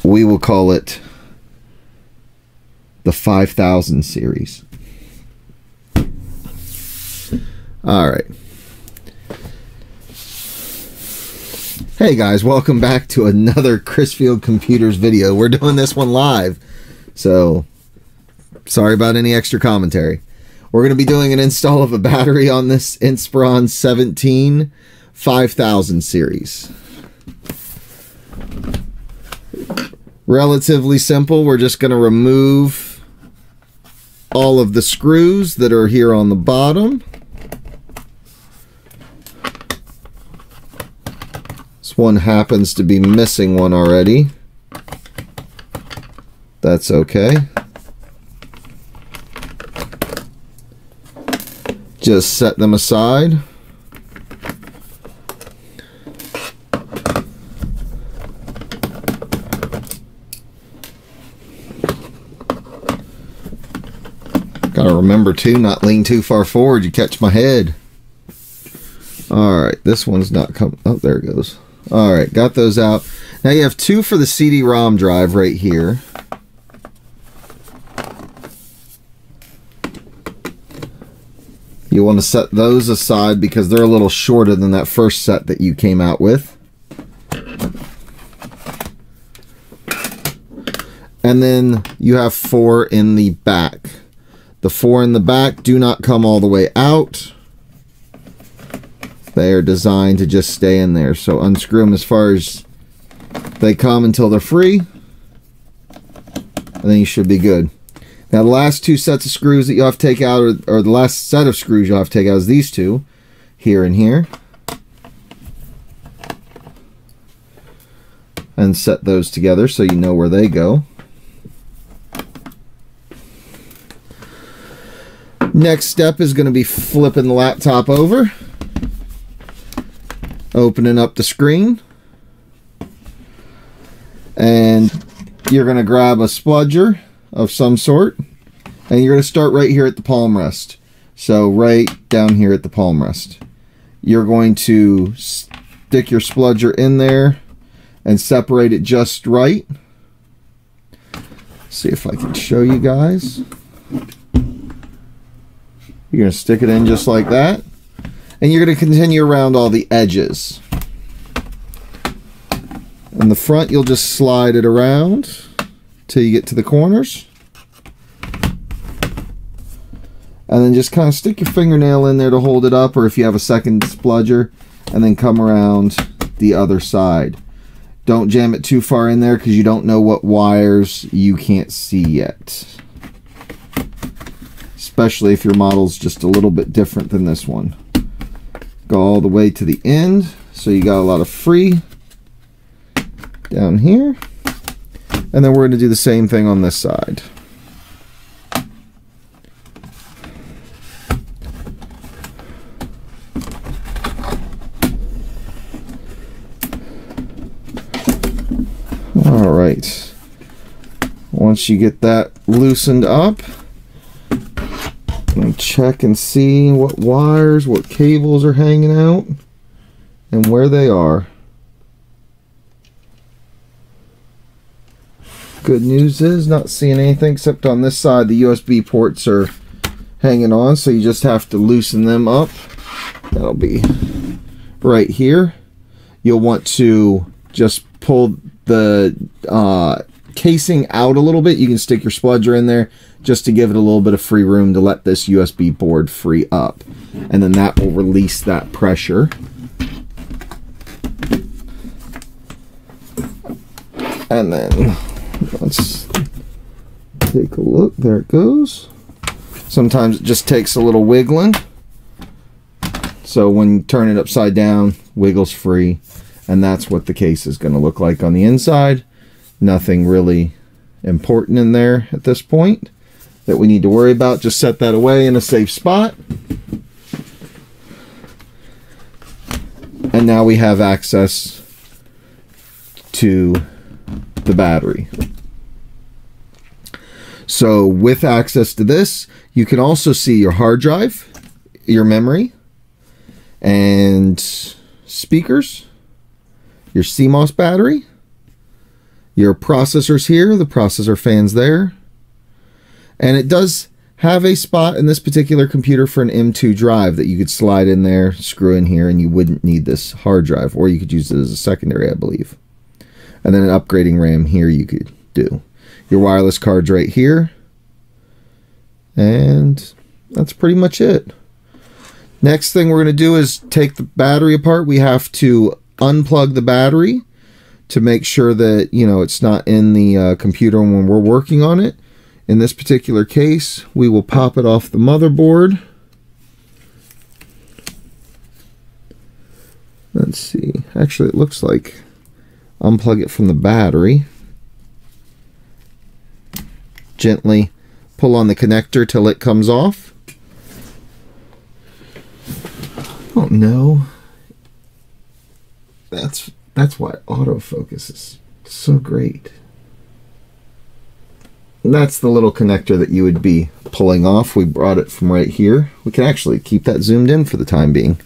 We will call it the 5000 series. All right. Hey guys, welcome back to another Chrisfield Computers video. We're doing this one live, so sorry about any extra commentary. We're going to be doing an install of a battery on this Inspiron 17 5000 series. Relatively simple. We're just going to remove all of the screws that are here on the bottom. This one happens to be missing one already. That's okay. Just set them aside. Gotta remember too, not lean too far forward, you catch my head. Alright, this one's not coming. Oh, there it goes. Alright, got those out. Now you have two for the CD-ROM drive right here. You want to set those aside because they're a little shorter than that first set that you came out with. And then you have four in the back. The four in the back do not come all the way out. They are designed to just stay in there. So unscrew them as far as they come until they're free. And then you should be good. Now the last two sets of screws that you'll have to take out, or the last set of screws you'll have to take out is these two. Here and here. And set those together so you know where they go. Next step is going to be flipping the laptop over, opening up the screen, and you're going to grab a spludger of some sort, and you're going to start right here at the palm rest. So right down here at the palm rest. You're going to stick your spludger in there and separate it just right. See if I can show you guys. You're going to stick it in just like that. And you're going to continue around all the edges. In the front, you'll just slide it around till you get to the corners. And then just kind of stick your fingernail in there to hold it up, or if you have a second spludger, and then come around the other side. Don't jam it too far in there because you don't know what wires you can't see yet. Especially if your model's just a little bit different than this one. Go all the way to the end, so you got a lot of free down here. And then we're going to do the same thing on this side. All right. Once you get that loosened up, and check and see what wires, what cables are hanging out, and where they are. Good news is not seeing anything except on this side the USB ports are hanging on, so you just have to loosen them up. That'll be right here. You'll want to just pull the casing out a little bit. You can stick your spludger in there just to give it a little bit of free room to let this USB board free up, and then that will release that pressure. And then let's take a look. There it goes. Sometimes it just takes a little wiggling, so when you turn it upside down, wiggles free, and that's what the case is going to look like on the inside. Nothing really important in there at this point that we need to worry about. Just set that away in a safe spot. And now we have access to the battery. So with access to this, you can also see your hard drive, your memory, and speakers, your CMOS battery, Your processor's here, the processor fan's there. And it does have a spot in this particular computer for an M2 drive that you could slide in there, screw in here, and you wouldn't need this hard drive, or you could use it as a secondary, I believe. And then an upgrading RAM here you could do. Your wireless card's right here. And that's pretty much it. Next thing we're going to do is take the battery apart. We have to unplug the battery to make sure that, you know, it's not in the computer when we're working on it. In this particular case, we will pop it off the motherboard. Let's see. Actually, it looks like unplug it from the battery. Gently pull on the connector till it comes off. Oh no. That's why autofocus is so great. And that's the little connector that you would be pulling off. We brought it from right here. We can actually keep that zoomed in for the time being.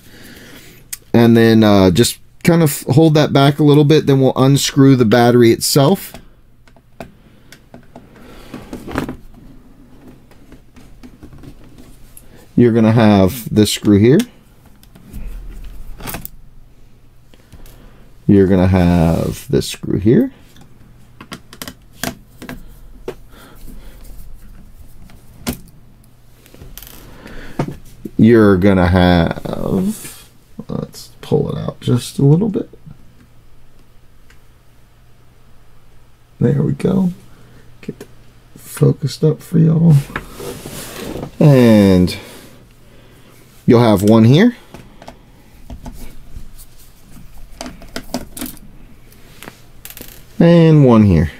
And then just kind of hold that back a little bit, then we'll unscrew the battery itself. You're going to have this screw here. You're going to have this screw here. You're going to have, let's pull it out just a little bit. There we go. Get that focused up for y'all. And you'll have one here. And one here.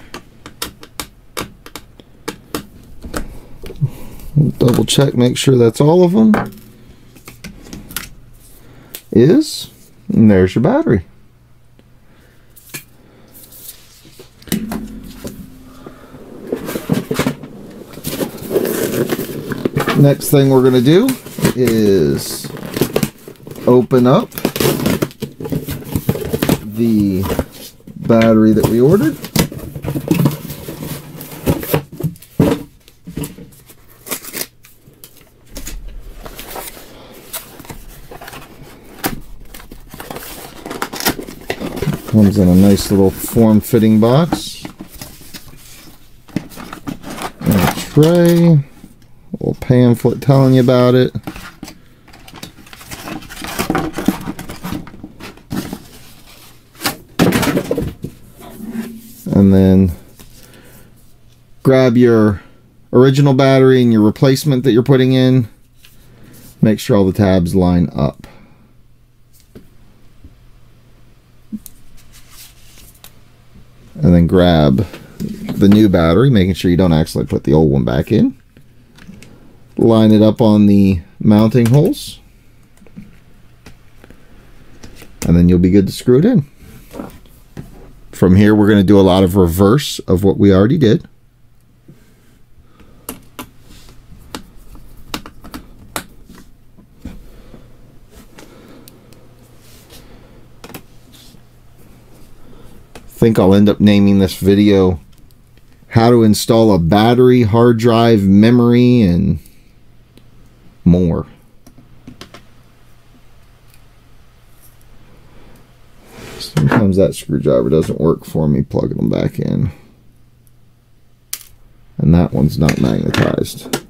Double check, make sure that's all of them. And there's your battery. Next thing we're going to do is open up the battery that we ordered. Comes in a nice little form-fitting box. And a tray. A little pamphlet telling you about it. And then grab your original battery and your replacement that you're putting in. Make sure all the tabs line up. And then grab the new battery, making sure you don't actually put the old one back in. Line it up on the mounting holes. And then you'll be good to screw it in. From here, we're going to do a lot of reverse of what we already did. I think I'll end up naming this video how to install a battery, hard drive, memory, and more. Sometimes that screwdriver doesn't work for me plugging them back in. And that one's not magnetized.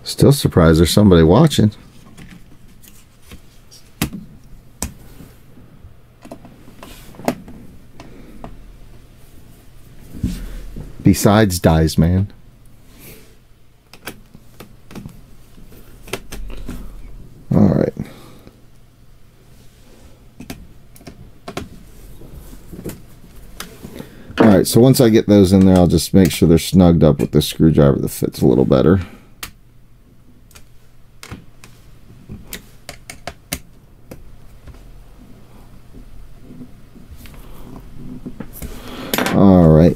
Still surprised there's somebody watching. Besides dies, man. All right. All right, so once I get those in there, I'll just make sure they're snugged up with this screwdriver that fits a little better.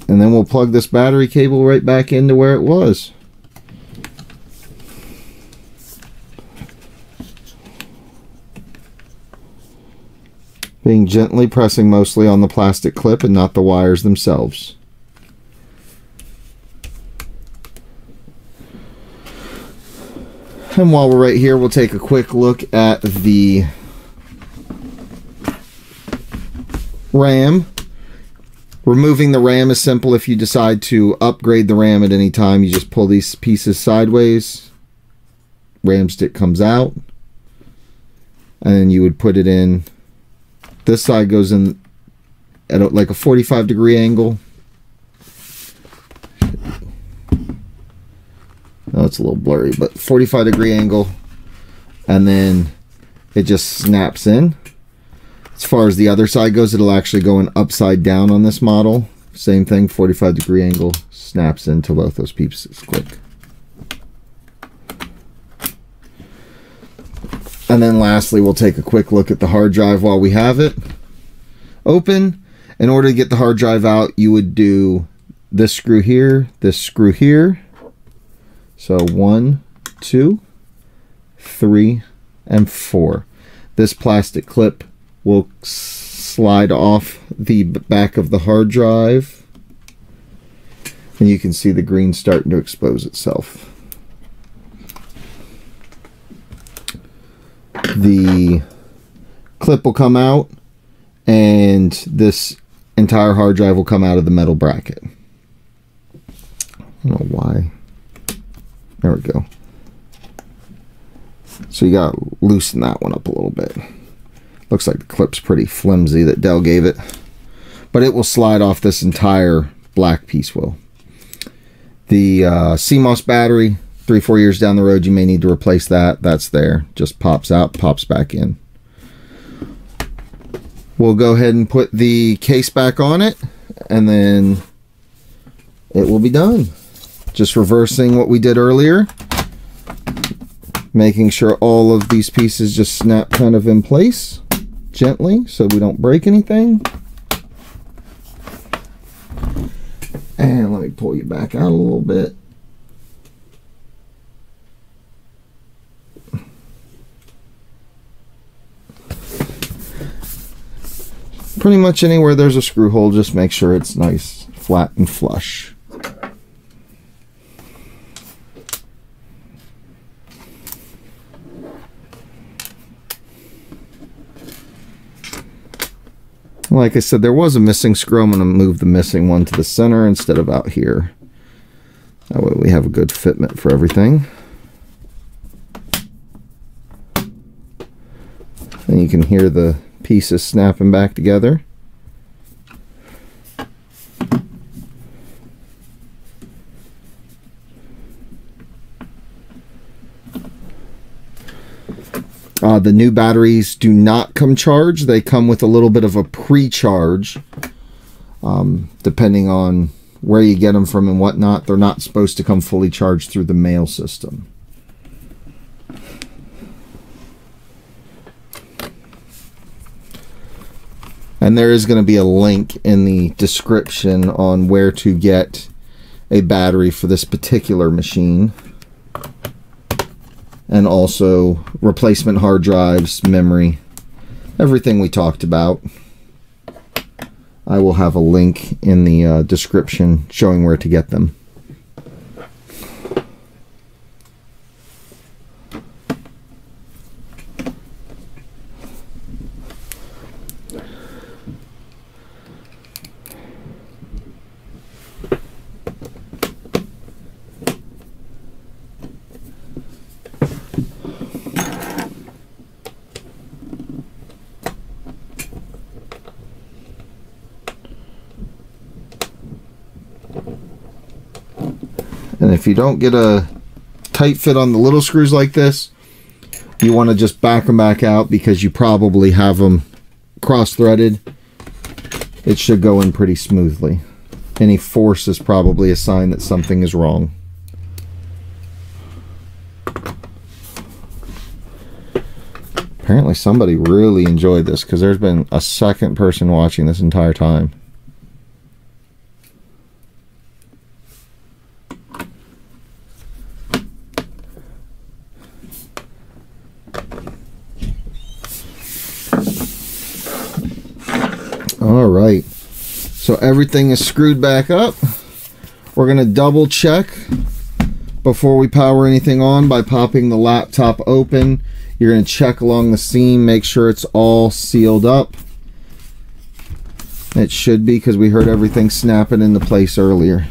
And then we'll plug this battery cable right back into where it was. Being gently pressing mostly on the plastic clip and not the wires themselves. And while we're right here, we'll take a quick look at the RAM. Removing the RAM is simple. If you decide to upgrade the RAM at any time, you just pull these pieces sideways. RAM stick comes out. And then you would put it in. This side goes in at like a 45-degree angle. Oh, it's a little blurry, but 45-degree angle, and then it just snaps in. As far as the other side goes, it'll actually go in upside down on this model. Same thing, 45-degree angle, snaps into both those pieces. Click. And then lastly, we'll take a quick look at the hard drive while we have it open. In order to get the hard drive out, you would do this screw here, this screw here. So 1, 2, 3, and 4. This plastic clip will slide off the back of the hard drive. And you can see the green starting to expose itself. The clip will come out, and this entire hard drive will come out of the metal bracket. I don't know why. There we go. So you gotta loosen that one up a little bit. Looks like the clip's pretty flimsy that Dell gave it, but it will slide off this entire black piece will. The CMOS battery, 3-4 years down the road, you may need to replace that. That's there. Just pops out, pops back in. We'll go ahead and put the case back on it, and then it will be done. Just reversing what we did earlier. Making sure all of these pieces just snap kind of in place gently so we don't break anything. And let me pull you back out a little bit. Pretty much anywhere there's a screw hole, just make sure it's nice, flat, and flush. Like I said, there was a missing screw. I'm going to move the missing one to the center instead of out here. That way we have a good fitment for everything. And you can hear the pieces snapping back together. The new batteries do not come charged. They come with a little bit of a pre-charge. Depending on where you get them from and whatnot, they're not supposed to come fully charged through the mail system. And there is going to be a link in the description on where to get a battery for this particular machine. And also replacement hard drives, memory, everything we talked about. I will have a link in the description showing where to get them. And if you don't get a tight fit on the little screws like this, you want to just back them back out because you probably have them cross-threaded. It should go in pretty smoothly. Any force is probably a sign that something is wrong. Apparently somebody really enjoyed this because there's been a second person watching this entire time. All right, so everything is screwed back up. We're going to double check before we power anything on by popping the laptop open. You're going to check along the seam, make sure it's all sealed up. It should be, because we heard everything snapping into place earlier.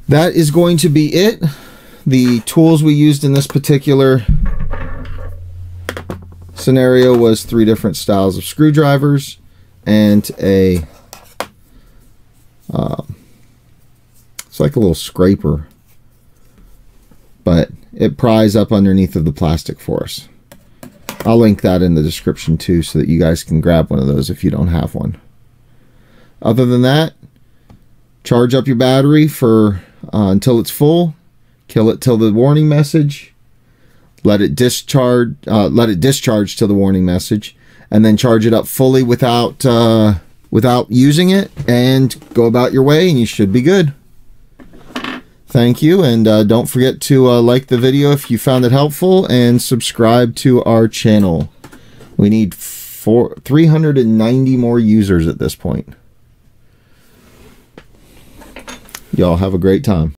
That is going to be it. The tools we used in this particular scenario was 3 different styles of screwdrivers and a it's like a little scraper, but it pries up underneath of the plastic for us. I'll link that in the description too, so that you guys can grab one of those if you don't have one. Other than that, charge up your battery for until it's full. Kill it till the warning message. Let it discharge till the warning message, and then charge it up fully without using it, and go about your way, and you should be good. Thank you, and don't forget to like the video if you found it helpful, and subscribe to our channel. We need 390 more users at this point. Y'all have a great time.